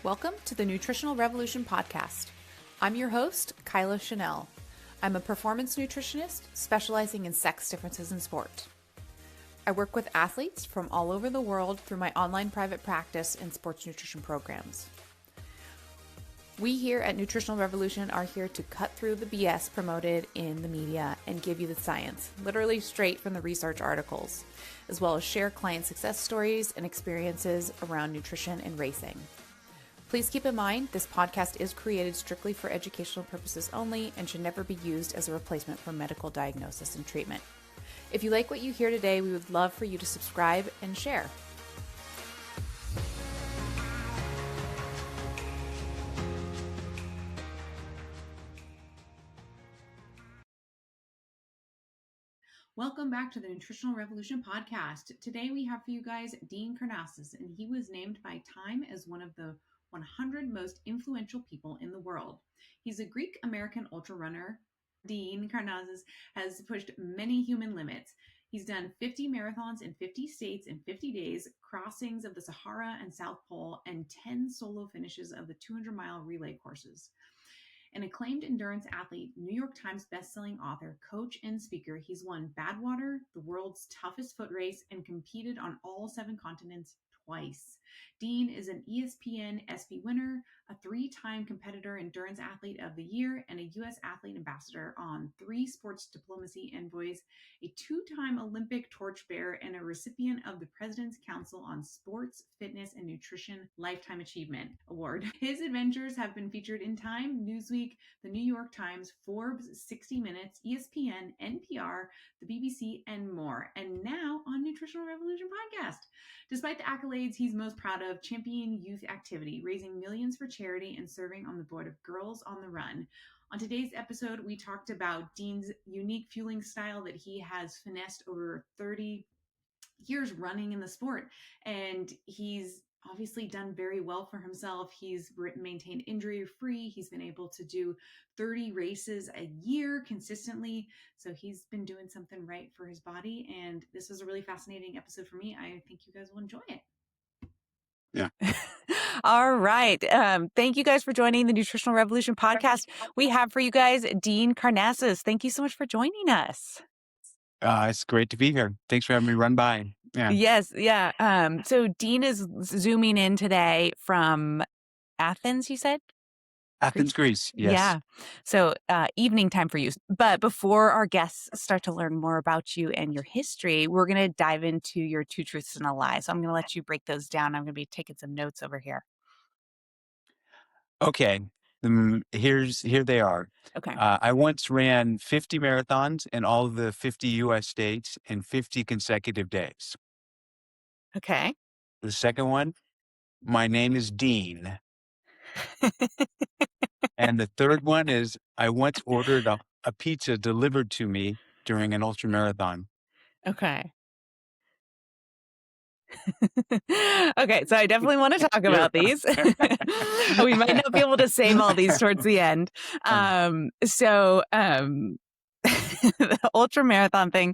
Welcome to the Nutritional Revolution podcast. I'm your host, Kyla Chanel. I'm a performance nutritionist specializing in sex differences in sport. I work with athletes from all over the world through my online private practice and sports nutrition programs. We here at Nutritional Revolution are here to cut through the BS promoted in the media and give you the science, literally straight from the research articles, as well as share client success stories and experiences around nutrition and racing. Please keep in mind, this podcast is created strictly for educational purposes only and should never be used as a replacement for medical diagnosis and treatment. If you like what you hear today, we would love for you to subscribe and share. Welcome back to the Nutritional Revolution podcast. Today we have for you guys Dean Karnazes, and he was named by Time as one of the 100 most influential people in the world. He's a Greek-American ultra runner. Dean Karnazes has pushed many human limits. He's done 50 marathons in 50 states in 50 days, crossings of the Sahara and South Pole, and 10 solo finishes of the 200-mile relay courses. An acclaimed endurance athlete, New York Times bestselling author, coach, and speaker, he's won Badwater, the world's toughest foot race, and competed on all 7 continents twice. Dean is an ESPN ESPY winner, a 3-time competitor endurance athlete of the year, and a U.S. athlete ambassador on 3 sports diplomacy envoys, a 2-time Olympic torchbearer, and a recipient of the President's Council on Sports, Fitness, and Nutrition Lifetime Achievement Award. His adventures have been featured in Time, Newsweek, the New York Times, Forbes, 60 Minutes, ESPN, NPR, the BBC, and more. And now on Nutritional Revolution podcast. Despite the accolades he's most proud of, championing youth activity, raising millions for charity, and serving on the board of Girls on the Run. On today's episode, we talked about Dean's unique fueling style that he has finessed over 30 years running in the sport. And he's obviously done very well for himself. He's maintained injury-free. He's been able to do 30 races a year consistently. So he's been doing something right for his body. And this was a really fascinating episode for me. I think you guys will enjoy it. Yeah. All right. Thank you guys for joining the Nutritional Revolution podcast. We have for you guys Dean Karnazes. Thank you so much for joining us. It's great to be here. Thanks for having me run by. Yeah. Yes. Yeah. So Dean is zooming in today from Athens, you said? Athens, Greece. Yes. Yeah. So evening time for you. But before our guests start to learn more about you and your history, we're going to dive into your 2 truths and a lie. So I'm going to let you break those down. I'm going to be taking some notes over here. Okay. Here they are. Okay. I once ran 50 marathons in all of the 50 U.S. states in 50 consecutive days. Okay. The second one, my name is Dean. And the third one is I once ordered a pizza delivered to me during an ultramarathon. Okay. Okay, so I definitely want to talk about these. We might not be able to save all these towards the end. The ultramarathon thing.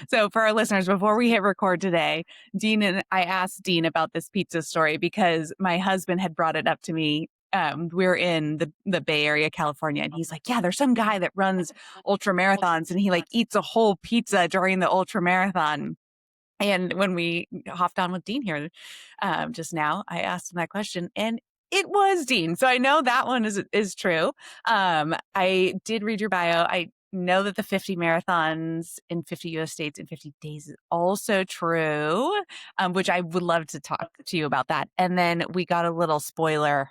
So for our listeners, before we hit record today, I asked Dean about this pizza story because my husband had brought it up to me. We're in the Bay Area, California, and he's like, yeah, there's some guy that runs ultramarathons and he like eats a whole pizza during the ultramarathon. And when we hopped on with Dean here just now, I asked him that question and it was Dean. So I know that one is true. I did read your bio. I know that the 50 marathons in 50 U.S. states in 50 days is also true, which I would love to talk to you about that. And then we got a little spoiler.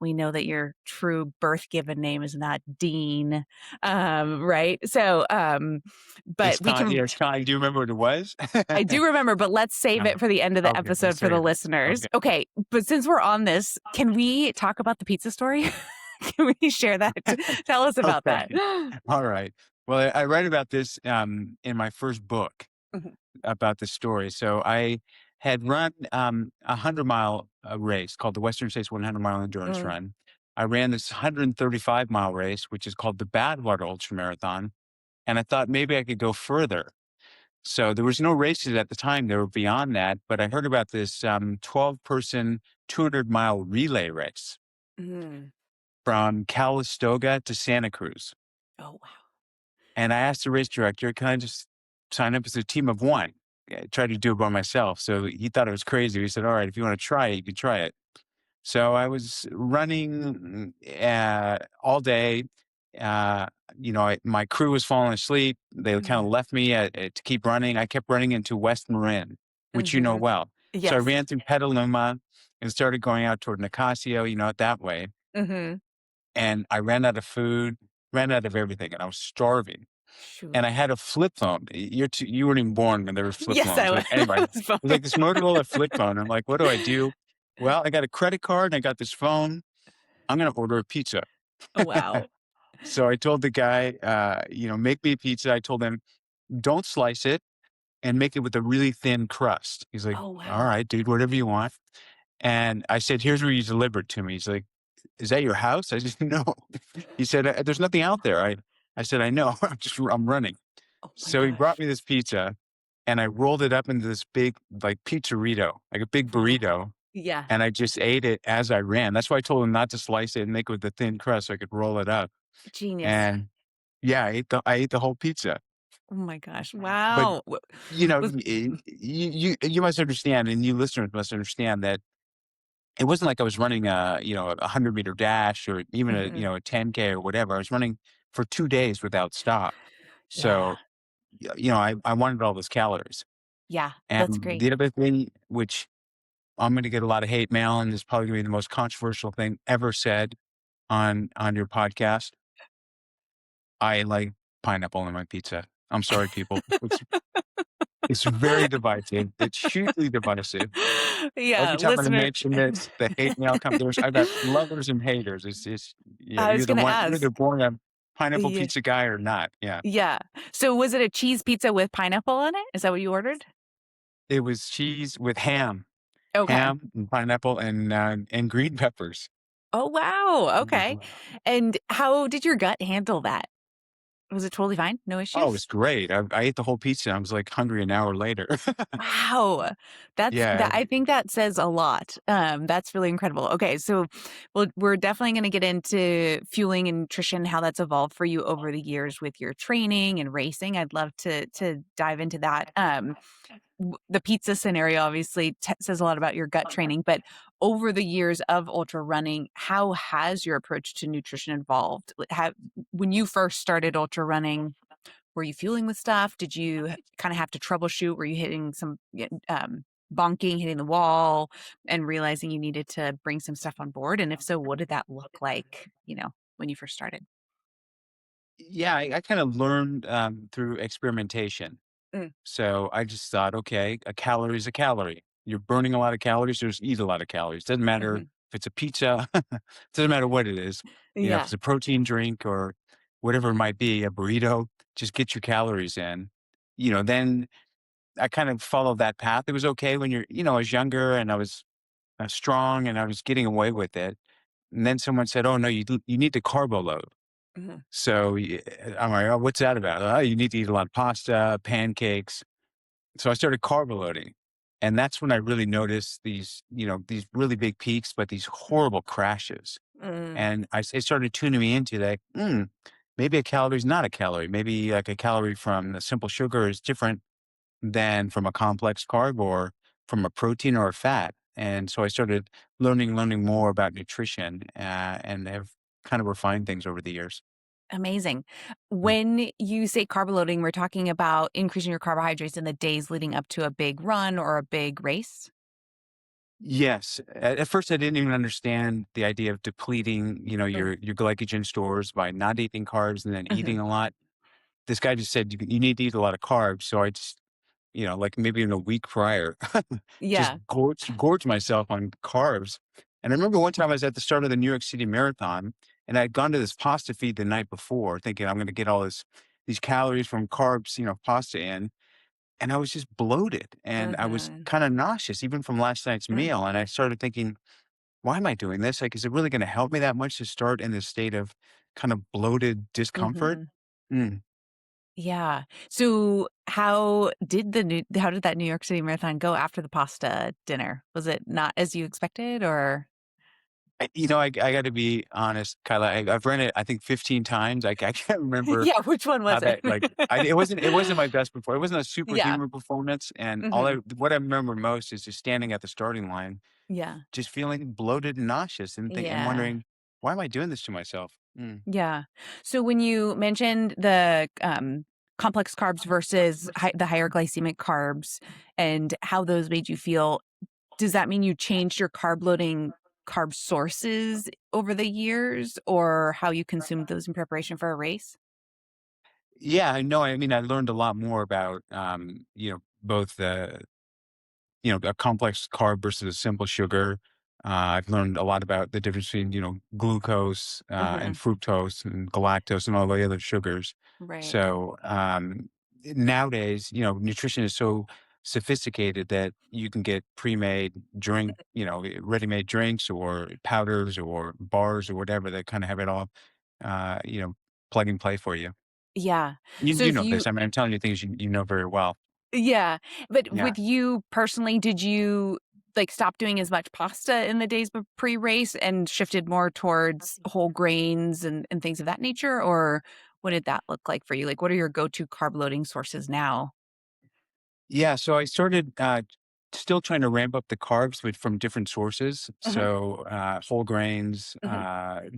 We know that your true birth given name is not Dean, right? So, but we can. Do you remember what it was? I do remember, but let's save it for the end of the episode for the listeners. Okay, but since we're on this, can we talk about the pizza story? Can we share that? Tell us about that. All right. Well, I write about this in my first book about the story. So I had run a 100-mile race called the Western States 100-mile endurance run. I ran this 135-mile race, which is called the Badwater Ultramarathon. And I thought maybe I could go further. So there was no races at the time. They were beyond that. But I heard about this 12-person 200-mile relay race Mm. from Calistoga to Santa Cruz. Oh, wow. And I asked the race director, can I just sign up as a team of one? I tried to do it by myself. So he thought it was crazy. He said, all right, if you want to try it, you can try it. So I was running all day. Uh, my crew was falling asleep. They kind Mhm. of left me to keep running. I kept running into West Marin, which you know Mhm. well. So I Yes. ran through Petaluma and started going out toward Nicasio, that way. Mhm. And I ran out of food, ran out of everything, and I was starving. Shoot. And I had a flip phone. You weren't even born when there were flip Yes, I phones. wa But anyway, it was born. was like this Motorola flip phone. I'm like, what do I do? Well, I got a credit card and I got this phone. I'm going to order a pizza. Oh, wow. So I told the guy, make me a pizza. I told him, don't slice it and make it with a really thin crust. He's like, Oh, all wow. right, dude, whatever you want. And I said, here's where you deliver it to me. He's like, is that your house? I said, no. He said, there's nothing out there. I said, I know. I'm running. Oh my So he brought gosh. me this pizza and I rolled it up into this big, like pizzerito, like a big Wow. burrito. Yeah. And I just ate it as I ran. That's why I told him not to slice it and make it with a thin crust so I could roll it up. Genius. And yeah, I ate the whole pizza. Oh my gosh. But Wow. Was you must understand, and you listeners must understand that it wasn't like I was running a 100-meter dash or even Mhm. a 10K or whatever. I was running for 2 days without stop. Yeah. So I wanted all those calories. Yeah. That's And great. the other thing, which I'm going to get a lot of hate mail, and is probably going to be the most controversial thing ever said on your podcast. I like pineapple in my pizza. I'm sorry, people. It's very divisive. It's hugely divisive. Yeah, Every time I listener. mention this, the hate mail comes. I've got lovers and haters. It's just, I you're was the gonna one. You're ask. either born a pineapple Yeah. pizza guy or not. Yeah, Yeah. So was it a cheese pizza with pineapple on it? Is that what you ordered? it was cheese with ham, Okay. and pineapple, and green peppers. Oh, wow. Okay. Mhm. And how did your gut handle that? Was it totally fine? No Oh, it issues? was great. I ate the whole pizza. I was like hungry an hour later. Wow. That Yeah. I think that says a lot. That's really incredible. Okay, so we're definitely going to get into fueling and nutrition, how that's evolved for you over the years with your training and racing. I'd love to dive into that. The pizza scenario obviously says a lot about your gut training, but over the years of ultra running, how has your approach to nutrition evolved? When you first started ultra running, were you fueling with stuff? Did you kind of have to troubleshoot? Were you hitting some bonking, hitting the wall, and realizing you needed to bring some stuff on board? And if so, what did that look like? When you first started? Yeah, I kind of learned through experimentation. Mm, So I just thought, okay, a calorie is a calorie. You're burning a lot of calories, so just eat a lot of calories. Doesn't matter mhm. if it's a pizza, doesn't matter what it is. If Yeah. it's a protein drink or whatever it might be, a burrito, just get your calories in. Then I kind of followed that path. It was okay when I was younger and I was strong and I was getting away with it. And then someone said, oh, no, you need to carbo load. Mhm. So I'm like, oh, what's that about? Oh, you need to eat a lot of pasta, pancakes. So I started carb loading. And that's when I really noticed these really big peaks, but these horrible crashes. Mm, And it started tuning me into that, maybe a calorie is not a calorie. Maybe like a calorie from a simple sugar is different than from a complex carb or from a protein or a fat. And so I started learning more about nutrition and have kind of refined things over the years. amazing. When you say carb loading, we're talking about increasing your carbohydrates in the days leading up to a big run or a big race. Yes. At first, I didn't even understand the idea of depleting, Mm, your glycogen stores by not eating carbs and then mhm. eating a lot. This guy just said you need to eat a lot of carbs. So I just, like maybe in a week prior, just Yeah. gorge myself on carbs. And I remember one time I was at the start of the New York City Marathon, and I'd gone to this pasta feed the night before, thinking I'm going to get all these calories from carbs, pasta in. And I was just bloated and I was Mhm. kind of nauseous even from last night's Mm, meal. And I started thinking, why am I doing this? Like, is it really going to help me that much to start in this state of kind of bloated discomfort? mhm. Mm. Yeah. So how did that New York City Marathon go after the pasta dinner? Was it not as you expected or? I got to be honest, Kyla. I've run it, I think, 15 times. I can't remember Yeah, which one how was it? that it wasn't my best before. It wasn't a Yeah. superhuman performance. And Mhm. what I remember most is just standing at the starting line, Yeah. just feeling bloated and nauseous, and Yeah. wondering, why am I doing this to myself? Yeah. So when you mentioned the complex carbs versus the higher glycemic carbs and how those made you feel, does that mean you changed your carb sources over the years or how you consumed those in preparation for a race? Yeah, I know. I mean, I learned a lot more about, both a complex carb versus a simple sugar. I've learned a lot about the difference between, glucose and Mhm. fructose and galactose and all the other sugars. Right. So nowadays, nutrition is so sophisticated that you can get pre-made ready-made drinks or powders or bars or whatever that kind of have it all, uh, you know, plug and play for you. Yeah. You, So you if know you this. I mean, I'm telling you things you know very well. Yeah, but Yeah. with you personally, did you, like, stop doing as much pasta in the days pre-race and shifted more towards whole grains and things of that nature, or what did that look like for you? Like, what are your go-to carb loading sources now? Yeah, so I started still trying to ramp up the carbs, but from different sources. Mhm, So whole grains. mhm.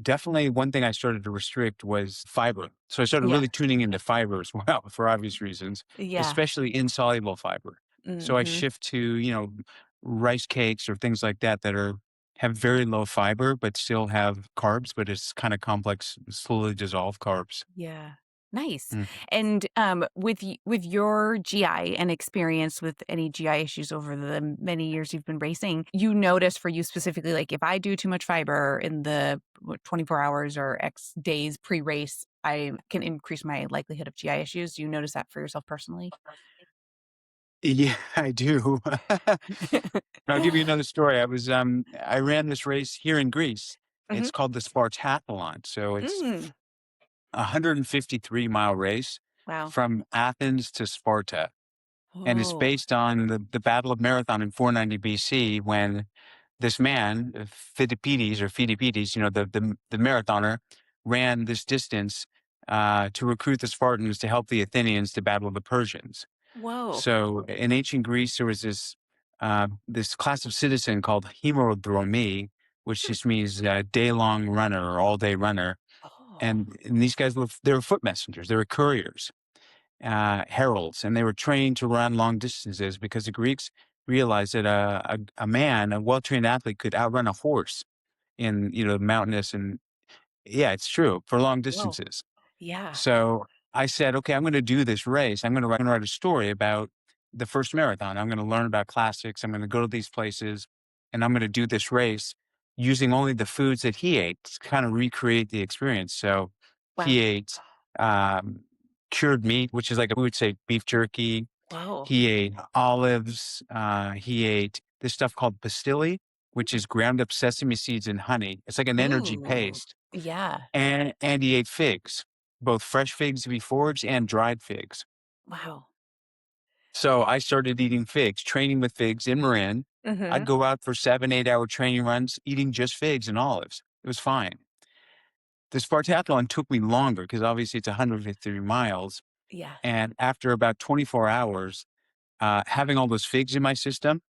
Definitely one thing I started to restrict was fiber. So I started Yeah, really tuning into fiber as well for obvious reasons, yeah. especially insoluble fiber. So I Mhm. shift to, rice cakes or things like that that are have very low fiber, but still have carbs, but it's kind of complex, slowly dissolved carbs. Yeah. Nice. Mm. And, with your GI and experience with any GI issues over the many years you've been racing, you notice for you specifically, like, if I do too much fiber in the, 24 hours or X days pre-race, I can increase my likelihood of GI issues. Do you notice that for yourself personally? Yeah, I do. I'll give you another story. I ran this race here in Greece. Mhm. It's called the Spartathlon. So it's Mm. a 153-mile race Wow. from Athens to Sparta. And it's Oh. based on the Battle of Marathon in 490 BC when this man, Phidippides, the marathoner, ran this distance to recruit the Spartans to help the Athenians to battle the Persians. Whoa. So in ancient Greece, there was this class of citizen called hemorodromi, which Hmm. just means day long runner or all day runner. Oh. And these guys they were foot messengers, they were couriers, heralds, and they were trained to run long distances because the Greeks realized that a well trained athlete, could outrun a horse in mountainous and yeah, it's true for long Whoa. distances. Yeah. So I said, okay, I'm going to do this race. I'm going to write a story about the first marathon. I'm going to learn about classics. I'm going to go to these places and I'm going to do this race using only the foods that he ate to kind of recreate the experience. So Wow. he ate um, cured meat, which is like we would say beef jerky. Whoa. He ate olives. He ate this stuff called pastilli, which is ground up sesame seeds and honey. It's like an energy Ooh. paste, Yeah. and he ate figs, both fresh figs to be foraged and dried figs. Wow. So I started eating figs, training with figs in Marin. I'd Mhm. go out for 7, 8 hour training runs, eating just figs and olives. It was fine. The Spartathlon took me longer because obviously it's 153 miles. Yeah. And after about 24 hours, having all those figs in my system,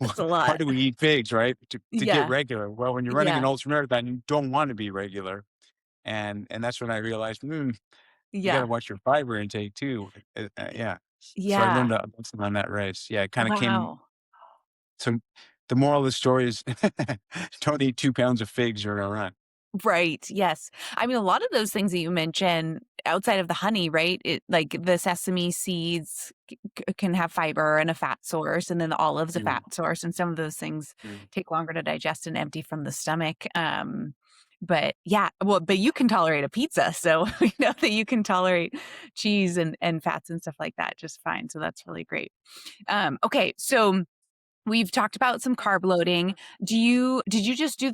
That's a why lot. do we eat figs, right? To get Yeah. regular. Well, when you're running an Yeah. ultramarathon, you don't want to be regular. And that's when I realized, you got to Yeah. watch your fiber intake too. Yeah. So I Yeah. learned a lesson on that race. Yeah, it kind of came. Wow. So the moral of the story is, don't eat 2 pounds of figs or a run. Right, yes. I mean, a lot of those things that you mentioned outside of the honey, right? It like the sesame seeds can have fiber and a fat source, and then the olive's a Mm, fat source, and some of those things mm. take longer to digest and empty from the stomach. But yeah, well, but you can tolerate a pizza, so we know that you can tolerate cheese and fats and stuff like that just fine. So that's really great. Okay, so we've talked about some carb loading. Did you just do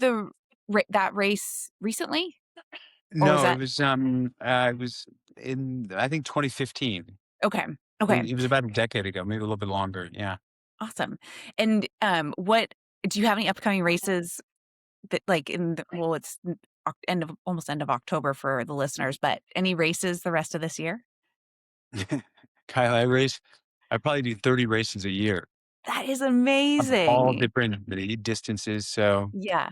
that race recently? Or was No, that in I think 2015. Okay. It Okay. was, it was about a decade ago, maybe a little bit longer. Yeah. Awesome. And what do you have any upcoming races that like in the, well, it's end of almost end of October for the listeners, but any races the rest of this year? Kyle, I probably do 30 races a year That is of all amazing. different distances. So, Yeah.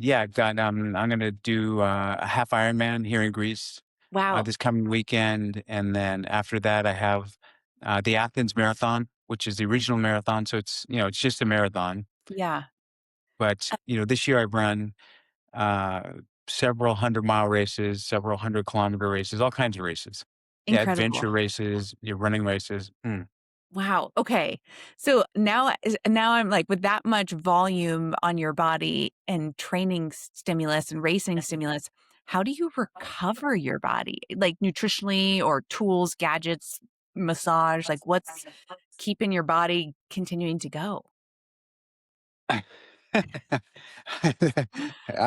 yeah, I've got, I'm going to do a half Ironman here in Greece Wow. this coming weekend. And then after that, I have the Athens Marathon, which is the regional marathon. So it's, it's just a marathon. Yeah. But, this year I've run uh, several 100-mile races, several 100-kilometer races, all kinds of races. Yeah, Incredible. adventure races, your running races. Wow. Okay. So now I'm like with that much volume on your body and training stimulus and racing stimulus, how do you recover your body? Like nutritionally or tools, gadgets, massage, like what's keeping your body continuing to go? I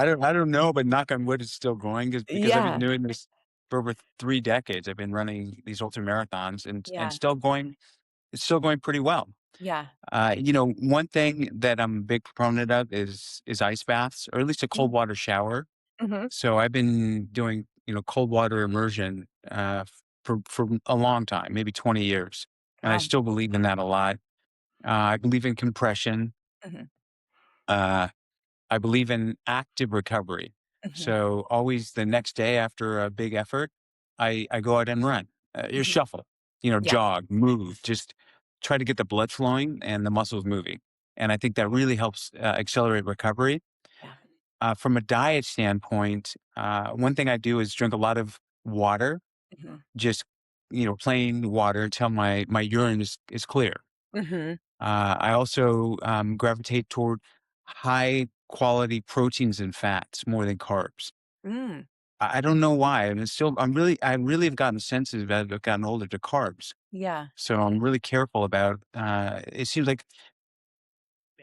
don't know, but knock on wood, it's still going because I've been Yeah. doing this for over 3 decades. I've been running these ultra marathons and Yeah. still going. It's still going pretty well. Yeah. One thing that I'm a big proponent of is ice baths, or at least a cold water shower. Mm-hmm. So I've been doing cold water immersion for a long time, maybe 20 years, and I Wow. still believe in that a lot. I believe in compression. Hmm. Uh, I believe in active recovery. Hmm. So always the next day after a big effort, I go out and run, you Hmm. shuffle, Yeah. jog, move, just try to get the blood flowing and the muscles moving. And I think that really helps accelerate recovery. Yeah. From a diet standpoint, one thing I do is drink a lot of water, Hmm. just plain water until my urine is clear. Hmm. I also gravitate toward high quality proteins and fats more than carbs. Mm. I don't know why. And it's still, I really have gotten sensitive as I've gotten older to carbs. Yeah. So I'm really careful about, it seems like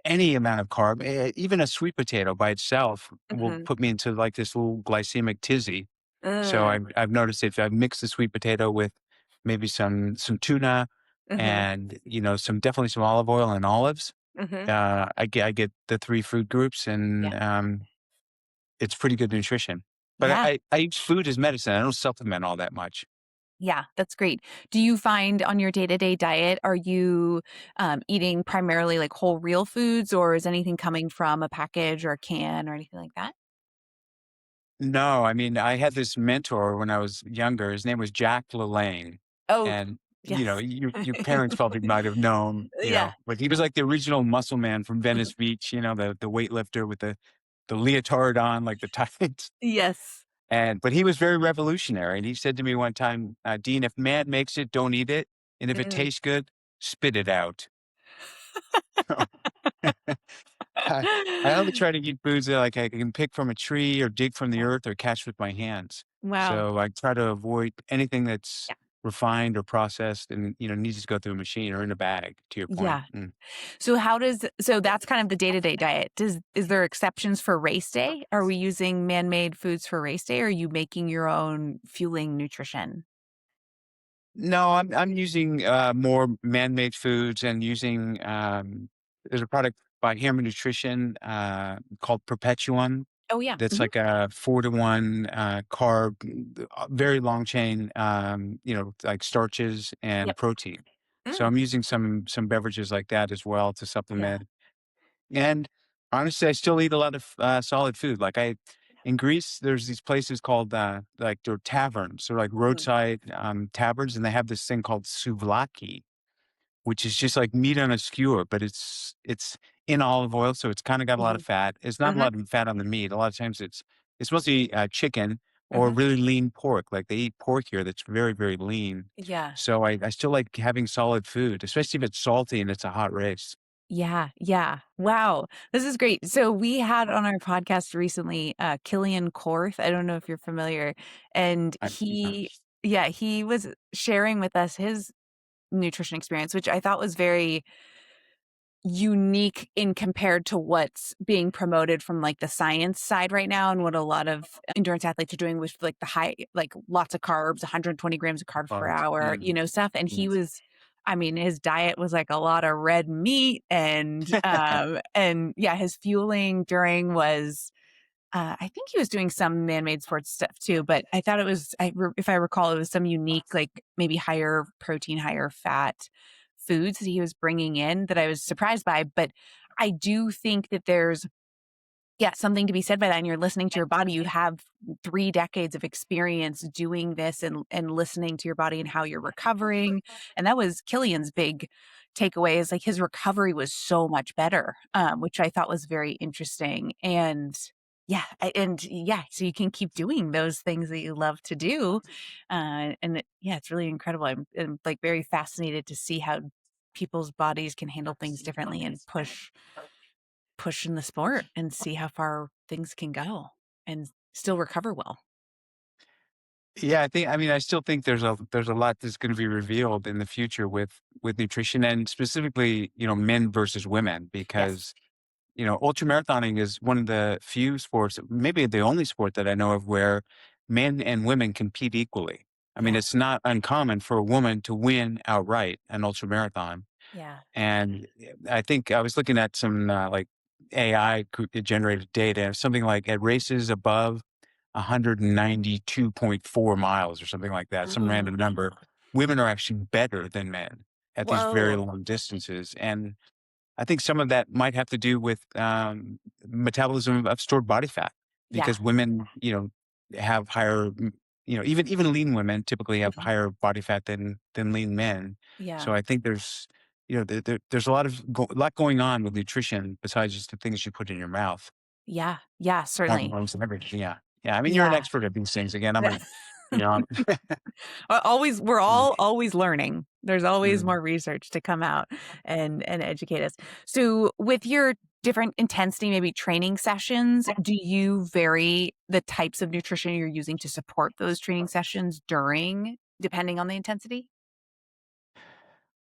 any amount of carb, even a sweet potato by itself will Hmm. put me into like this little glycemic tizzy. So Mm. I've noticed if I mix the sweet potato with maybe some tuna Hmm. and, definitely some olive oil and olives, Hmm. I get the 3 food groups Yeah. and, it's pretty good nutrition. But Yeah. I use food as medicine. I don't supplement all that much. Yeah, that's great. Do you find on your day-to-day diet, are you eating primarily like whole real foods or is anything coming from a package or a can or anything like that? No, I mean, I had this mentor when I was younger. His name was Jack LaLanne. Oh, And, yes. your parents probably might have known, Yeah. but he was like the original muscle man from Venice Beach, the weightlifter with the leotard on, like the tights. Yes. But he was very revolutionary. And he said to me one time, Dean, if man makes it, don't eat it. And if it Mm. tastes good, spit it out. I, I only try to eat foods that like I can pick from a tree or dig from the earth or catch with my hands. Wow. So I try to avoid anything that's Yeah. refined or processed and needs to go through a machine or in a bag, to your point. Yeah. So that's kind of the day-to-day diet. Is there exceptions for race day? Are we using man-made foods for race day or are you making your own fueling nutrition? No, I'm using more man-made foods and using there's a product by Harman Nutrition called Perpetuan. Oh yeah. That's Hmm. like a 4-to-1 carb, very long chain, like starches and Yep. protein. So Mm. I'm using some beverages like that as well to Yeah. supplement. And honestly, I still eat a lot of solid food. Like in Greece, there's these places called like they're taverns, they're like Mhm. roadside taverns, and they have this thing called souvlaki, which is just like meat on a skewer, but it's in olive oil, so it's kind of got a lot of Mhm. fat. It's not a Mhm. lot of fat on the meat. A lot of times it's mostly chicken or Mhm. really lean pork. Like they eat pork here that's very very lean. Yeah. So I still like having solid food, especially if it's salty and it's a hot race. Yeah, yeah. Wow. This is great. So we had on our podcast recently, Killian Korth. I don't know if you're familiar. And I, he was sharing with us his nutrition experience, which I thought was very unique in compared to what's being promoted from like the science side right now, and what a lot of endurance athletes are doing with like the high, like lots of carbs, 120 grams of carbs per Carbs. hour, Mm. stuff. And he Mm. was, I mean, his diet was like a lot of red meat and yeah, his fueling during was I think he was doing some man-made sports stuff too, but I thought it was, if I recall, it was some unique, like maybe higher protein, higher fat foods that he was bringing in that I was surprised by. But I do think that there's, yeah, something to be said by that. And you're listening to your body. You have 3 decades of experience doing this and listening to your body and how you're recovering. And that was Killian's big takeaway, is like his recovery was so much better, which I thought was very interesting. And yeah, so you can keep doing those things that you love to do. Yeah, it's really incredible. I'm like very fascinated to see how people's bodies can handle things differently and push in the sport and see how far things can go and still recover well. Yeah, I mean, I still think there's a lot that's going to be revealed in the future with nutrition, and specifically, men versus women, Yes. because ultramarathoning is one of the few sports, maybe the only sport that I know of where men and women compete equally. I mean, Yeah. it's not uncommon for a woman to win outright an ultramarathon. Yeah. And I think I was looking at some like AI generated data, and something like at races above 192.4 miles or something like that, some Oh, random number, women are actually better than men at these very whoa. long distances. And I think some of that might have to do with metabolism of stored body fat, Yeah. because women, have higher, even lean women typically have Mhm. higher body fat than lean men. So Yeah. I think there's, there's a lot lot going on with nutrition besides just the things you put in your mouth, Yeah. Yeah, certainly. hormones and everything. Yeah, yeah. I mean, you're an Yeah. expert at these things. Again, I'm a, you know, Always, we're all always learning. There's always Mm. more research to come out and educate us. So with your different intensity, maybe training sessions, do you vary the types of nutrition you're using to support those training sessions depending on the intensity?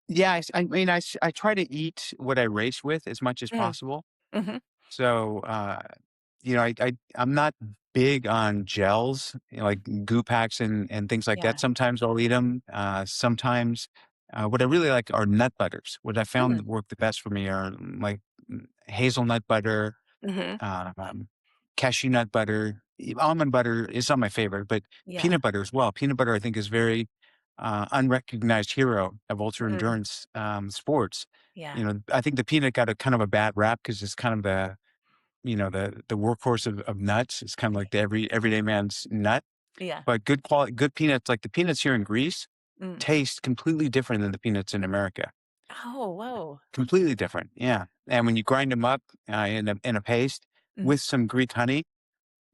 Yeah, I mean, I try to eat what I race with as much as Mm. possible. Mhm. So, I'm not big on gels, like goo packs and things like Yeah. that. Sometimes I'll eat them. Sometimes, what I really like are nut butters. What I found Mm. that work the best for me are like hazelnut butter, Mhm. um, cashew nut butter. Almond butter is not my favorite, but Yeah. peanut butter as well. Peanut butter, I think, is very unrecognized hero of ultra Mm. endurance sports. Yeah. I think the peanut got a kind of a bad rap because it's kind of the workhorse of nuts. It's kind of like the everyday man's nut. Yeah. But good peanuts, like the peanuts here in Greece, Mm. taste completely different than the peanuts in America. Oh, whoa. Completely different. Yeah. And when you grind them up in a paste Mhm. with some Greek honey,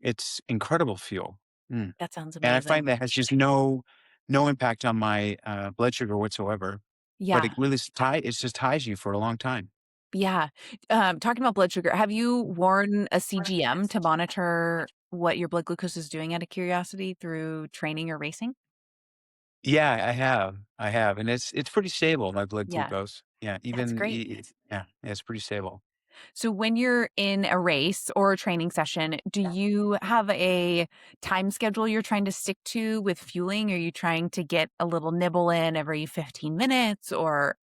it's incredible fuel. Mm. That sounds And I amazing. find that has just no impact on my blood sugar whatsoever. But Yeah. it just ties you for a long time. Yeah. Talking about blood sugar, have you worn a CGM to monitor what your blood glucose is doing out of curiosity through training or racing? Yeah, I have, and it's pretty stable, my blood Yeah, glucose. Yeah, that's even great. yeah, it's pretty stable. So when you're in a race or a training session, do you have a time schedule you're trying to stick to with fueling? Are you trying to get a little nibble in every 15 minutes or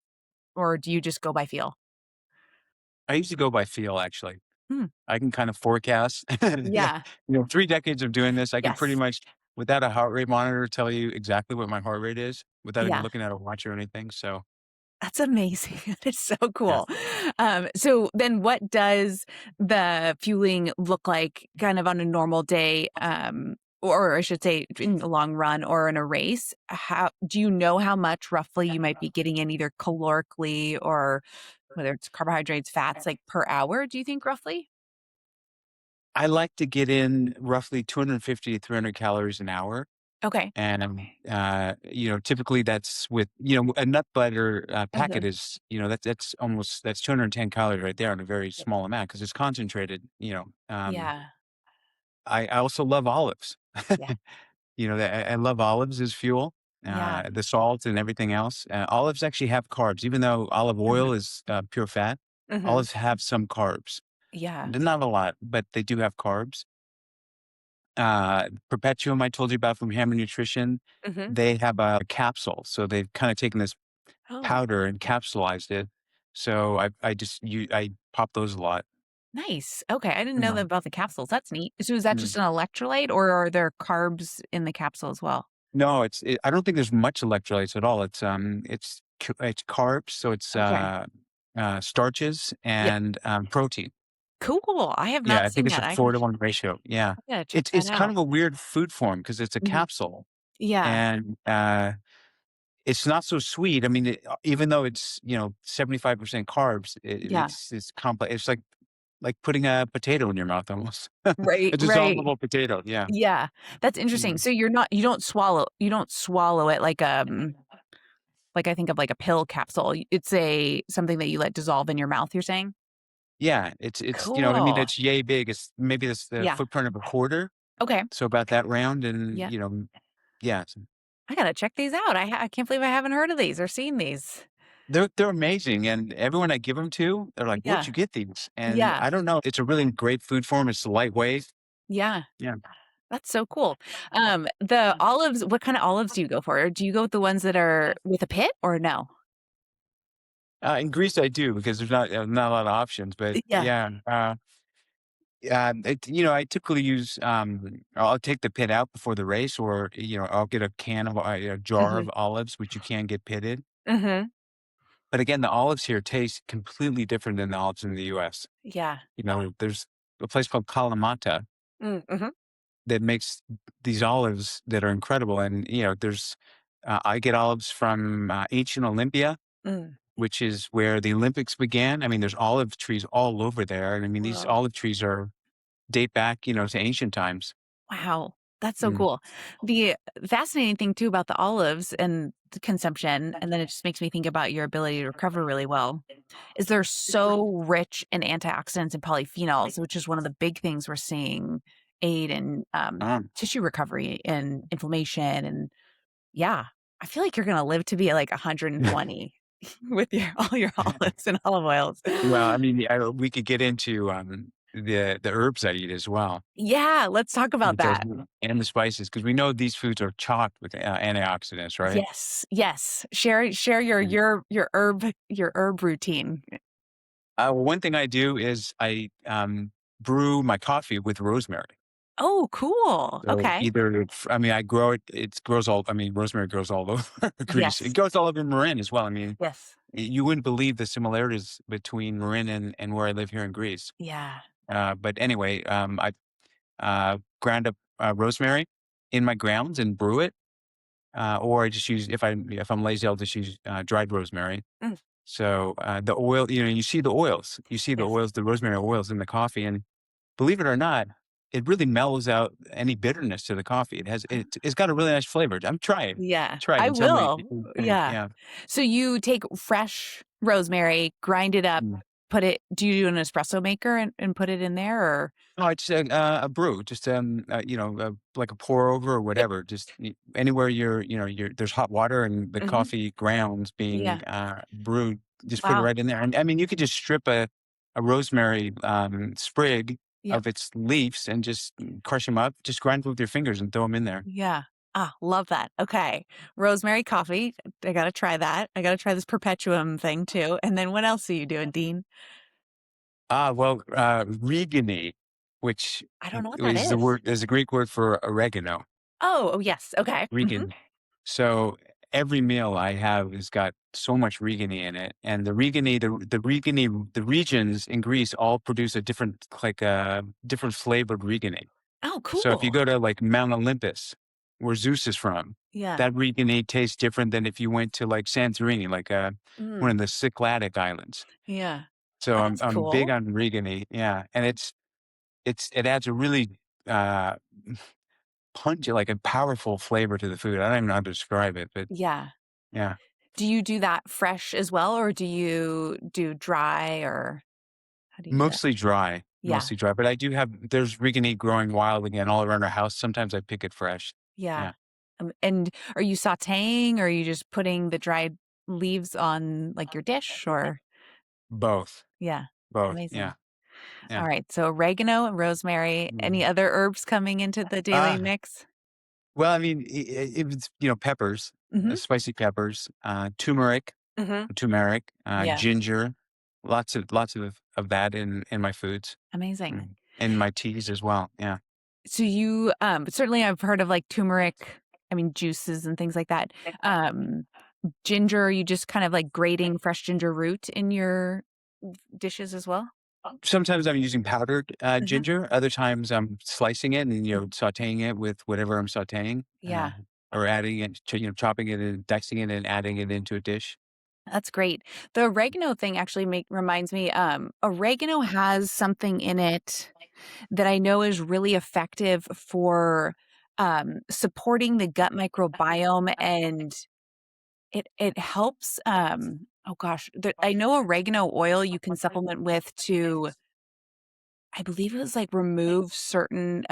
do you just go by feel? I usually go by feel, actually. Hmm. I can kind of forecast. Yeah, Yeah. 3 decades of doing this, I can pretty Yes. much, without a heart rate monitor, tell you exactly what my heart rate is without even Yeah. looking at a watch or anything. So That's amazing. It's so yeah. cool. So then what does the fueling look like kind of on a normal day? Or I should say in the long run or in a race? How do you know how much roughly you might be getting in either calorically or whether it's carbohydrates, fats, like per hour, do you think roughly? I like to get in roughly 250 to 300 calories an hour. Okay. And, typically that's with, a nut butter packet Mhm. is, that's 210 calories right there in a very small amount because it's concentrated. Yeah. I also love olives. Yeah. I love olives as fuel, Yeah. the salt and everything else. Olives actually have carbs, even though olive Mhm. oil is pure fat. Mhm. Olives have some carbs. Yeah. Not a lot, but they do have carbs. Perpetuum, I told you about from Hammer Nutrition, Mhm. they have a capsule. So they've kind of taken this Oh, powder and capsulized it. So I pop those a lot. nice. Okay, I didn't know that Mm. about the capsules. That's neat. So is that Mm. just an electrolyte or are there carbs in the capsule as well? No, I don't think there's much electrolytes at all. It's carbs, so it's Okay. starches Yep. and protein. Cool. I have Yeah, not I think seen it's a that. 4-to-1 ratio. Yeah, I gotta check that it's kind out. of a weird food form because it's a Mhm. capsule Yeah. and it's not so sweet. I mean, even though it's 75% carbs, Yeah. it's complex. It's like putting a potato in your mouth almost. Right, A right. dissolvable potato. Yeah. Yeah. That's interesting. Mm. So you don't swallow it like I think of like a pill capsule. It's something that you let dissolve in your mouth, you're saying? Yeah, it's I mean, Cool. it's yay big. It's maybe it's the Yeah. footprint of a quarter, Okay. so about that round, and Yeah. yeah, I gotta check these out. I can't believe I haven't heard of these or seen these. they're amazing, and everyone I give them to, they're like, "Where'd Yeah. you get these?" And Yeah. I don't know. It's a really great food form. It's lightweight. Yeah. Yeah. That's so cool. The olives, what kind of olives do you go for? Do you go with the ones that are with a pit or no? In Greece, I do because there's not a lot of options, but Yeah. yeah, I typically use I'll take the pit out before the race, or I'll get a jar Mhm. of olives, which you can get pitted. Mhm. But again, the olives here taste completely different than the olives in the U.S. Yeah. There's a place called Kalamata Mhm. that makes these olives that are incredible, and I get olives from ancient Olympia, Mm. which is where the Olympics began. I mean, there's olive trees all over there, and I mean these Whoa. olive trees are date back, to ancient times. Wow. That's so Mm. cool. The fascinating thing too about the olives and the consumption, and then it just makes me think about your ability to recover really well, is they're so rich in antioxidants and polyphenols, which is one of the big things we're seeing aid in Um, tissue recovery and inflammation. And yeah, I feel like you're going to live to be like 120 with all your olives and olive oils. well, I mean, we could get into the herbs I eat as well, Yeah, let's talk about because that. and the spices, because we know these foods are chocked with antioxidants, right? Yes, yes. Share your herb routine. One thing I do is I brew my coffee with rosemary. Oh, cool. So Okay. either, I mean, I grow it. It grows all. I mean, rosemary grows all over Greece. It Yes. grows all over Marin as well. I mean, Yes. you wouldn't believe the similarities between Marin and where I live here in Greece. Yeah. But anyway, I ground up rosemary in my grounds and brew it, or I just use if I'm lazy, I'll just use dried rosemary. Mm, So the oil, you see the oils, yes. the rosemary oils in the coffee, and believe it or not, it really mellows out any bitterness to the coffee. It's got a really nice flavor. Yeah, Try it I and tell me if will. you think, Yeah. yeah. So you take fresh rosemary, grind it up, Mm. do you do an espresso maker and put it in there or? No, it's a brew, just like a pour over or Yep. whatever. Just anywhere there's hot water and the Mhm. coffee grounds being Yeah. brewed. Just put it Wow. right in there, and I mean you could just strip a rosemary sprig Yep. of its leaves and just crush them up. Just grind with your fingers and throw them in there. Yeah. Ah, love that. Okay. Rosemary coffee. I gotta try that. I gotta try this perpetuum thing too. And then what else are you doing, Dean? Well, regani, which I don't know what that is is. is a Greek word for oregano. Oh, yes. Okay. Mhm. Regan. So every meal I have has got so much regani in it, and the regions in Greece all produce a different flavored regani. Oh, So if you cool. go to like Mount Olympus, where Zeus is from, Yeah. that regani tastes different than if you went to like Santorini, like one Mm. of the Cycladic islands. Yeah. So I'm That's I'm big cool. on regani, yeah, and it adds a really pungent, like a powerful flavor to the food. I don't even know how to describe it, but Yeah. yeah. Do you do that fresh as well, or do you do dry, or how do you do that? Yeah. Mostly dry, but there's regani growing wild again all around our house. Sometimes I pick it fresh. Yeah. Yeah. And are you sautéing, or are you just putting the dried leaves on, like, your dish, or? Both. Yeah. Both. Amazing. Yeah. All Yeah. right. So oregano and rosemary. Any Mhm. other herbs coming into the daily Ah, mix? well, I mean, if it's, peppers, Mm-hmm. spicy peppers, Mm-hmm. turmeric, Yes. ginger, lots of that in my foods, Amazing. in my teas as well. Yeah. So you, but certainly I've heard of like turmeric, I mean, juices and things like that. Um, Ginger, you just kind of like grating fresh ginger root in your dishes as well? Sometimes I'm using powdered Hmm. ginger. Other times I'm slicing it and sautéing it with whatever I'm sautéing, Yeah, or adding it to chopping it and dicing it and adding it into a dish. that's great. The oregano thing actually reminds me, oregano has something in it that I know is really effective for supporting the gut microbiome, and it helps, oh gosh, I know oregano oil you can supplement with to, I believe it was like remove certain,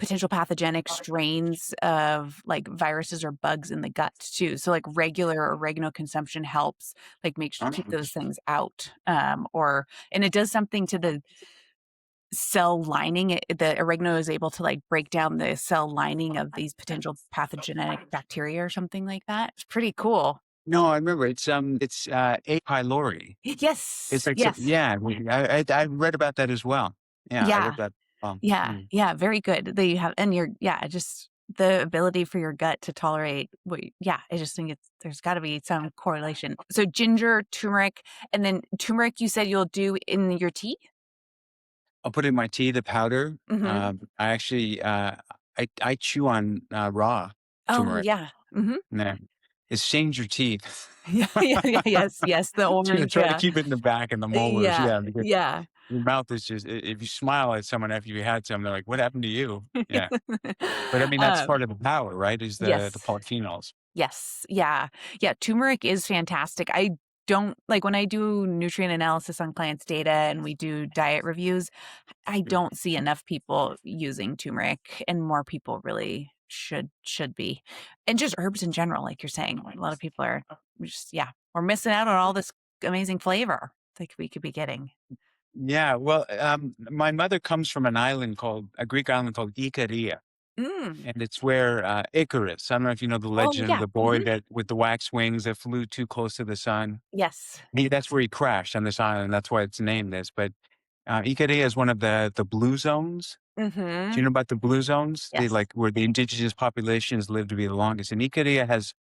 potential pathogenic strains of like viruses or bugs in the gut too. So like regular oregano consumption helps like keep those things out. And it does something to the cell lining. The oregano is able to like break down the cell lining of these potential pathogenic bacteria or something like that. It's pretty cool. No, I remember it's A. pylori. It's Yes. like Yes. yeah, I read about that as well. Yeah, I read Yeah. that. Yeah, yeah, very good. That you have, and just the ability for your gut to tolerate. Yeah, I just think there's got to be some correlation. So ginger, turmeric, and then turmeric. You said you'll do in your tea. I'll put in my tea the powder. Mm-hmm. I actually I chew on raw Oh turmeric. yeah. Mm-hmm. Yeah, it stains your teeth. Yeah, yeah, yeah. Yes, yes. The orange. Try to Yeah, keep it in the back and the molars. yeah, Yeah, because yeah. your mouth is just if you smile at someone after you had some, they're like, "What happened to you?" Yeah, but I mean that's um, part of the power, right? Is the yes. polyphenols. Yes. Yeah. Yeah. Turmeric is fantastic. I don't like when I do nutrient analysis on clients' data and we do diet reviews, I don't see enough people using turmeric, and more people really should be. And just herbs in general, like you're saying. A lot of people are just, yeah, we're missing out on all this amazing flavor like we could be getting. Yeah, well, my mother comes from a Greek island called Ikaria, Mm. and it's where Icarus. I don't know if you know the Oh legend of yeah. the boy Hmm. that with the wax wings that flew too close to the sun. Yes. That's where he crashed on this island. That's why it's named this. But Ikaria is one of the blue zones. Do Mm-hmm. you know about the blue zones? They Yes. like where the indigenous populations live to be the longest. And Ikaria has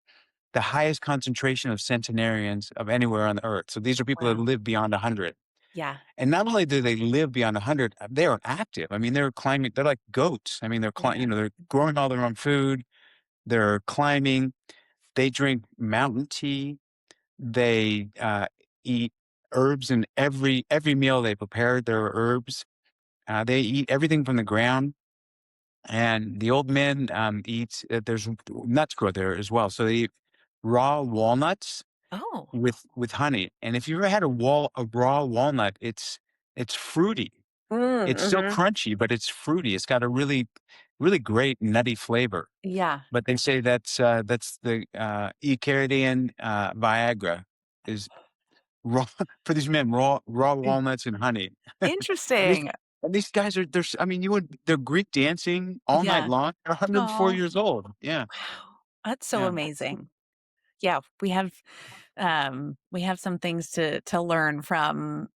the highest concentration of centenarians of anywhere on the earth. So these are people that Wow. live beyond 100. Yeah. And not only do they live beyond 100, they are active. I mean, they're climbing. They're like goats. I mean, Yeah. they're growing all their own food. They're climbing. They drink mountain tea. They eat herbs in every meal they prepare. There are herbs. They eat everything from the ground. And the old men eat. There's nuts grow there as well. So they eat raw walnuts Oh. with honey. And if you ever had a raw walnut, it's fruity. It's still Mm-hmm. crunchy, but it's fruity. It's got a really great nutty flavor. Yeah. But they say that's the Eucaridian Viagra is raw for these men, raw walnuts and honey. And these Interesting. and these guys I mean, they're Greek dancing all night Yeah. long. They're 104 Oh. years old. Yeah. Wow. That's so Yeah. amazing. Yeah, we have some things to learn from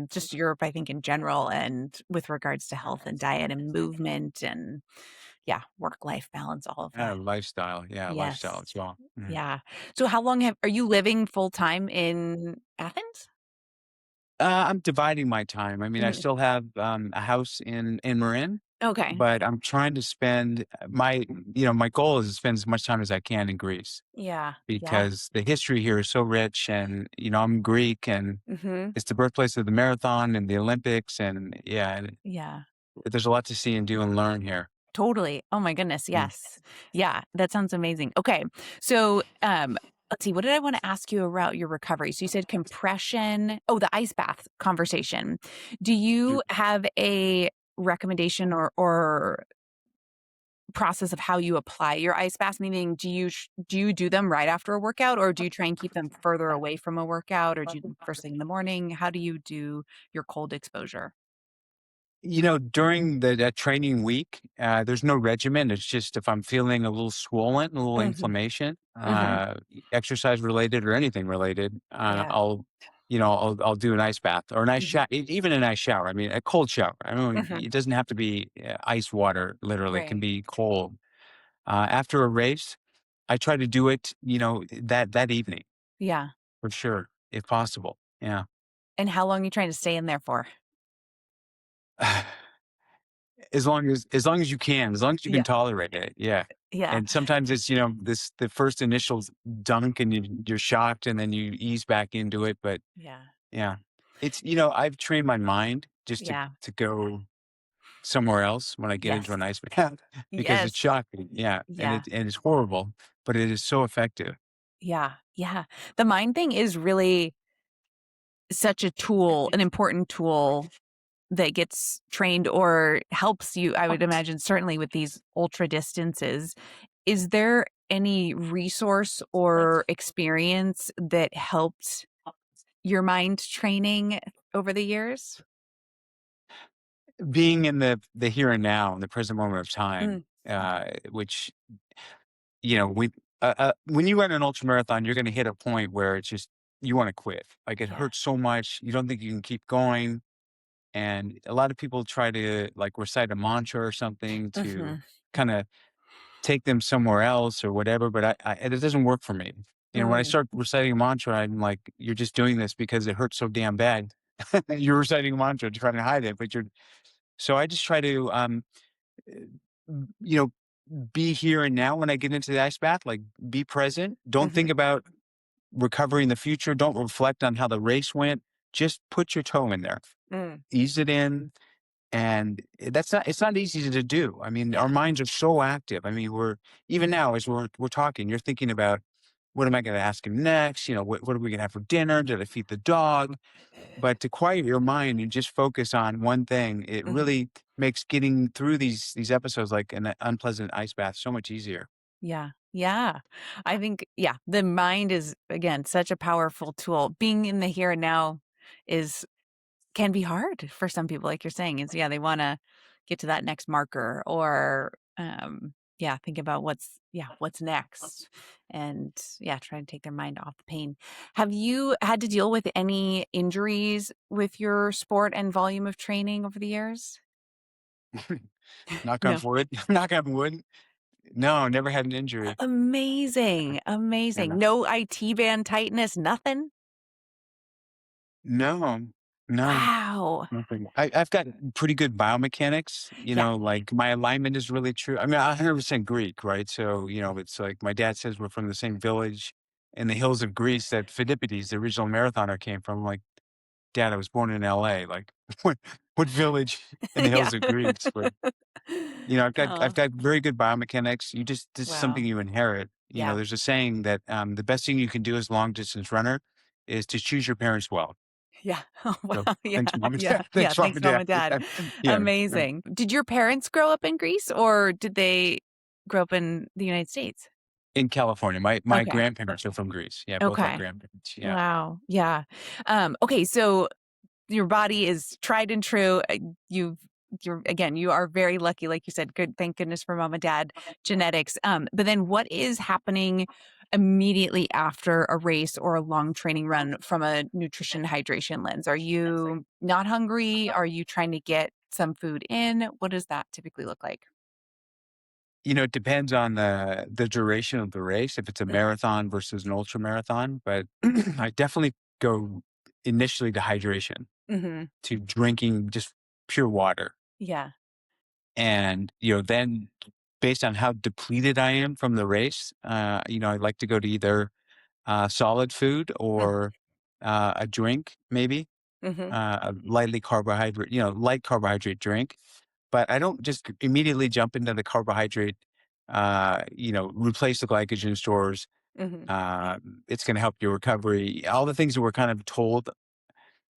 just Europe, I think in general, and with regards to health and diet and movement and yeah, work life balance, all of that. Lifestyle. Yeah, lifestyle Yes. as well. Mhm. Yeah. So how long are you living full time in Athens? I'm dividing my time. I mean, I Mhm. still have a house in Marin, Okay. but I'm trying to spend my goal is to spend as much time as I can in Greece Yeah. Yeah. because the history here is so rich, and I'm Greek, and Mhm. it's the birthplace of the marathon and the Olympics, and yeah, and Yeah. there's a lot to see and do and learn here. Totally. Oh my goodness. Mm. Yes. Yeah. That sounds amazing. Okay. So, let's see. What did I want to ask you about your recovery? So you said compression. Oh, the ice bath conversation. Do Mm. you have a recommendation or process of how you apply your ice baths? Meaning, do you do them right after a workout, or do you try and keep them further away from a workout, or do you do them first thing in the morning? How do you do your cold exposure? During that training week, there's no regimen. It's just if I'm feeling a little swollen, a little Hmm. inflammation, Hmm. exercise related or anything related, Yeah. I'll do an ice bath or an ice Hmm. shower, even an ice shower. I mean, a cold shower. I mean, Hmm. it doesn't have to be ice water. Literally, it can Right. be cold. After a race, I try to do it, that evening Yeah. for sure, if possible. Yeah. And how long are you trying to stay in there for? As long as you can, as long as you can Yeah. tolerate it, yeah. Yeah. And sometimes it's, the first initial dunk and you're shocked and then you ease back into it, but Yeah. yeah. I've trained my mind just to Yeah. to go somewhere else when I get into Yes. an ice bath because Yes. it's shocking, yeah, Yeah. and it's horrible, but it is so effective. Yeah. Yeah. The mind thing is really such a tool, an important tool that gets trained or helps you, I would imagine, certainly with these ultra distances. Is there any resource or experience that helped your mind training over the years? Being in the here and now, in the present moment of time, Mm, which when you run an ultra marathon, you're going to hit a point where it's just you want to quit. Like it yeah. hurts so much, you don't think you can keep going. And a lot of people try to like recite a mantra or something to Mhm. kind of take them somewhere else or whatever. But it doesn't work for me. When I Mm, start reciting a mantra, I'm like, you're just doing this because it hurts so damn bad. You're reciting a mantra to try to hide it, but you're. So I just try to, uh, you know, be here and now when I get into the ice bath, like be present. Don't think mhm, about recovery in the future. Don't reflect on how the race went. Just put your toe in there, mm. ease it in. And it's not easy to do. I mean, our Yeah. minds are so active. I mean, we're even now as we're talking, you're thinking about what am I going to ask him next? What are we going to have for dinner? Did I feed the dog? But to quiet your mind and just focus on one thing, it Mhm. really makes getting through these episodes like an unpleasant ice bath so much easier. Yeah. Yeah. I think, yeah, the mind is, again, such a powerful tool. Being in the here and now is can be hard for some people, like you're saying, is yeah, they want to get to that next marker or yeah, think about what's next. And yeah, try to take their mind off the pain. Have you had to deal with any injuries with your sport and volume of training over the years? Knock on No. wood. Knock on wood. No, never had an injury. Amazing. Amazing. Yeah. No IT band tightness, nothing? No, no. Wow. Nothing. I've got pretty good biomechanics, Yeah. like my alignment is really true. I mean, I'm 100% Greek, right? So, it's like my dad says we're from the same village in the hills of Greece that Phidippides, the original marathoner, came from. Like, Dad, I was born in LA. Like, what village in the Yeah. hills of Greece? But, I've Oh, got very good biomechanics. This is something wow. you inherit. Yeah. There's a saying that the best thing you can do as a long distance runner is to choose your parents well. Yeah. Oh, So wow. Yeah. thanks, mom and Yeah. dad. Yeah. Thanks, mom Thanks, and mom dad. and dad. Yeah. Amazing. Did your parents grow up in Greece or did they grow up in the United States? In California. My Okay. grandparents are from Greece. Yeah, both our Okay. grandparents. Yeah. Wow. Yeah. Okay. So your body is tried and true. You are very lucky, like you said. Good, thank goodness for mom and dad genetics. But then, what is happening immediately after a race or a long training run from a nutrition hydration lens? Are you not hungry? Are you trying to get some food in? What does that typically look like? It depends on the duration of the race, if it's a marathon versus an ultra marathon, but I definitely go initially to hydration, Mm-hmm. to drinking just pure water. Yeah. And, then based on how depleted I am from the race, I'd like to go to either solid food or a drink, maybe Mm-hmm. a light carbohydrate drink. But I don't just immediately jump into the carbohydrate, replace the glycogen stores. Mm-hmm. It's going to help your recovery. All the things that we're kind of told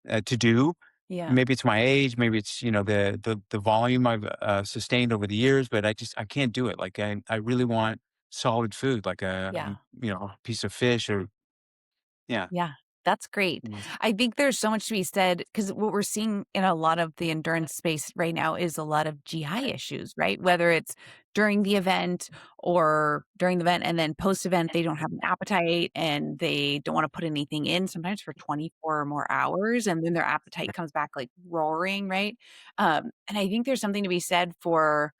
to do. Yeah. Maybe it's my age, maybe it's, the volume I've sustained over the years, but I can't do it. Like I really want solid food, like Yeah. a piece of fish or yeah. Yeah, that's great. Mm. I think there's so much to be said because what we're seeing in a lot of the endurance space right now is a lot of GI issues, right? Whether it's during the event or during the event and then post event, they don't have an appetite and they don't want to put anything in sometimes for 24 or more hours. And then their appetite comes back like roaring, right? And I think there's something to be said for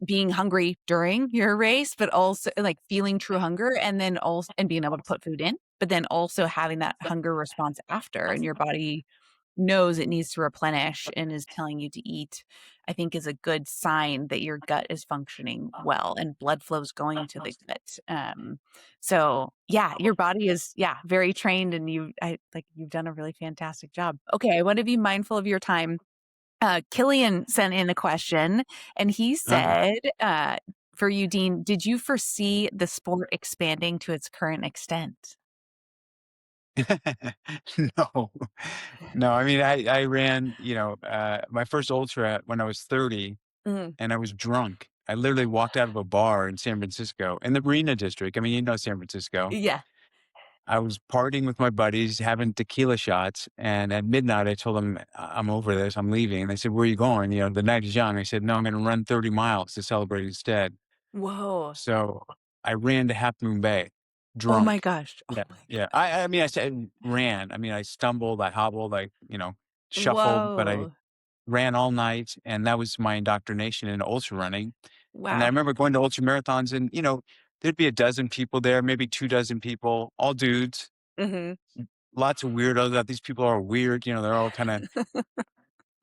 being hungry during your race, but also like feeling true hunger and then also and being able to put food in, but then also having that hunger response after and your body knows it needs to replenish and is telling you to eat, I think is a good sign that your gut is functioning well and blood flow is going to the gut. So yeah, your body is very trained and you've done a really fantastic job. Okay, I want to be mindful of your time. Killian sent in a question and he Uh, said, for you, Dean, did you foresee the sport expanding to its current extent? no, no. I mean, I ran, my first ultra when I was 30 Mhm. and I was drunk. I literally walked out of a bar in San Francisco in the Marina District. I mean, San Francisco. Yeah. I was partying with my buddies, having tequila shots, and at midnight, I told them, I'm over this. I'm leaving." And they said, "Where are you going? The night is young." I said, "No, I'm going to run 30 miles to celebrate instead." Whoa. So I ran to Half Moon Bay, Oh my drunk. gosh. Oh Yeah, my yeah. I mean, I said ran. I mean, I stumbled, I hobbled, shuffled, but I Whoa. ran all night, and that was my indoctrination in ultra running. And I Wow. remember going to ultra marathons, and there'd be a dozen people there, maybe 2 dozen people, all dudes, Mhm. lots of weirdos. That these people are weird. They're all kind of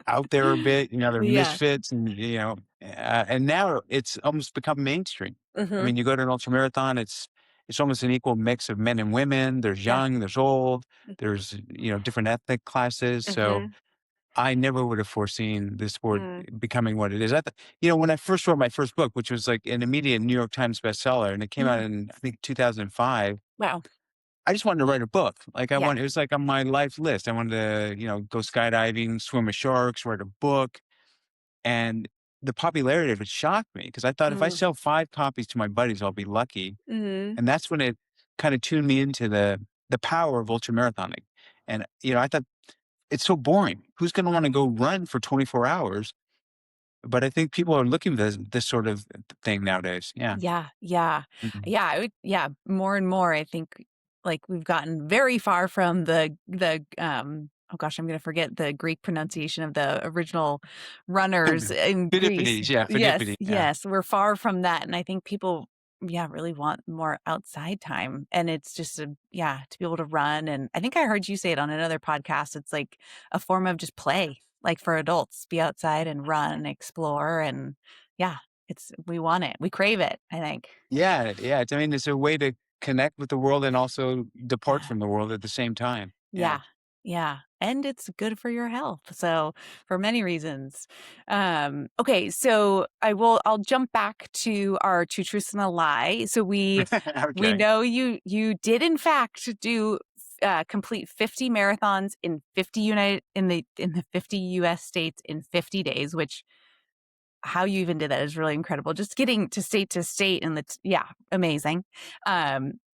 out there a bit. They're Yeah. misfits, and now it's almost become mainstream. I Mhm. mean, you go to an ultra marathon, it's almost an equal mix of men and women. There's Yeah. young, there's old, there's different ethnic classes. So Mhm. I never would have foreseen this sport Mm. becoming what it is. When I first wrote my first book, which was like an immediate New York Times bestseller, and it came out Yeah. in I think 2005. Wow. I just wanted to write a book. Like Yeah. it was like on my life list. I wanted to, go skydiving, swim with sharks, write a book. And the popularity of it shocked me because I thought if I Mm. sell 5 copies to my buddies, I'll be lucky. Mhm. And that's when it kind of tuned me into the power of ultramarathoning. And, I thought it's so boring. Who's going to want to go run for 24 hours? But I think people are looking for this sort of thing nowadays. Yeah. Yeah, yeah. Mhm. Yeah, more and more, I think, like, we've gotten very far from oh gosh, I'm gonna forget the Greek pronunciation of the original runners in Greece. Fidipides. Yeah. Yes, Fidipidi. Yeah. yes, we're far from that, and I think people, really want more outside time, and it's just to be able to run, and I think I heard you say it on another podcast, it's like a form of just play, like, for adults, be outside and run, explore, and yeah. We want it. We crave it, I think. Yeah, yeah. I mean, it's a way to connect with the world and also depart Yeah. from the world at the same time. Yeah. Yeah. Yeah. And it's good for your health. So for many reasons. Okay, so I'll jump back to our two truths and a lie. So we Okay. know you did in fact do complete 50 marathons in 50 in the 50 US states in 50 days, which how you even did that is really incredible. Just getting to state and amazing.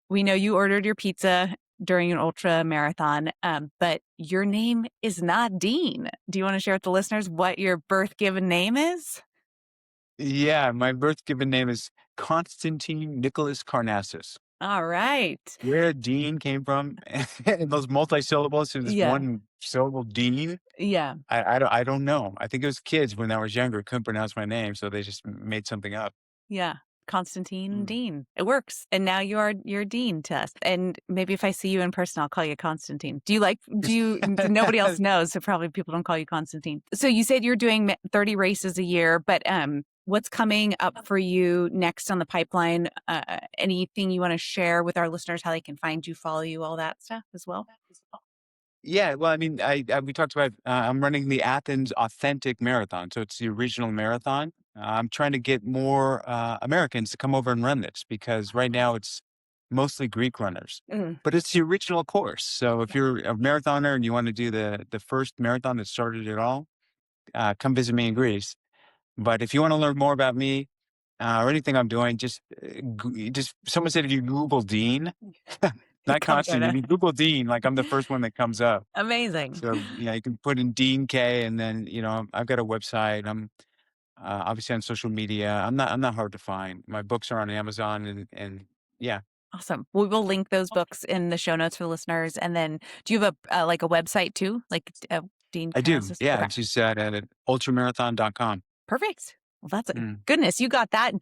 We know you ordered your pizza during an ultra marathon, but your name is not Dean. Do you want to share with the listeners what your birth given name is? Yeah, my birth given name is Constantine Nicholas Karnazes. All right. Where Dean came from, and those multi-syllables to this Yeah. one syllable Dean, Yeah. I don't know. I think it was kids when I was younger couldn't pronounce my name, so they just made something up. Yeah. Constantine Mm. Dean. It works. And now you're Dean to us. And maybe if I see you in person, I'll call you Constantine. Nobody else knows, so probably people don't call you Constantine. So you said you're doing 30 races a year, but what's coming up for you next on the pipeline? Anything you want to share with our listeners, how they can find you, follow you, all that stuff as well? Yeah, well, I mean, we talked about I'm running the Athens Authentic Marathon, so it's the original marathon. I'm trying to get more Americans to come over and run this because right now it's mostly Greek runners. Mm. But it's the original course. So if you're a marathoner and you want to do the first marathon that started it all, come visit me in Greece. But if you want to learn more about me or anything I'm doing, just someone said if you Google Dean, It not comes right Constant, if up. you Google Dean, like I'm the first one that comes up. Amazing. So you can put in Dean K, and then I've got a website. I'm obviously on social media. I'm not hard to find. My books are on Amazon, and yeah. Awesome. We will link those books in the show notes for listeners. And then, do you have like a website too, like Dean I do. Karnazes? Yeah, Okay, it's just at ultramarathon.com. perfect. Well, that's Mm. goodness. You got that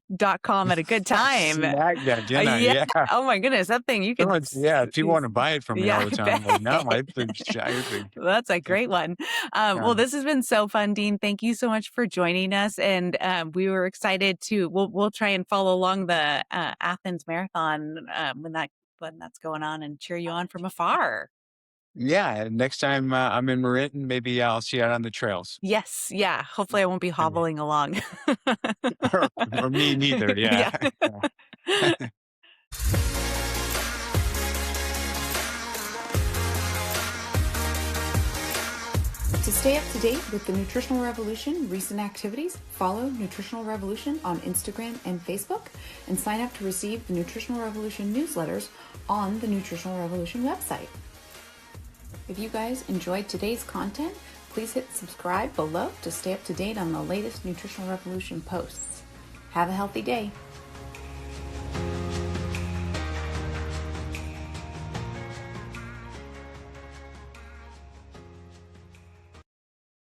.com at a good time. Snag that, didn't I? Yeah. Yeah. Oh my goodness, that thing you could. Yeah, people want to buy it from me all Yeah, the I time. I'm like, no, bet. exactly. That's a great one. Well, this has been so fun, Dean. Thank you so much for joining us, and we were excited to. We'll try and follow along the Athens Marathon when that's going on, and cheer you on from afar. Yeah, next time I'm in Marin, maybe I'll see you out on the trails. Yes, yeah. Hopefully, I won't be hobbling along. or me neither. Yeah. Yeah. Yeah. To stay up to date with the Nutritional Revolution recent activities, follow Nutritional Revolution on Instagram and Facebook, and sign up to receive the Nutritional Revolution newsletters on the Nutritional Revolution website. If you guys enjoyed today's content, please hit subscribe below to stay up to date on the latest Nutritional Revolution posts. Have a healthy day.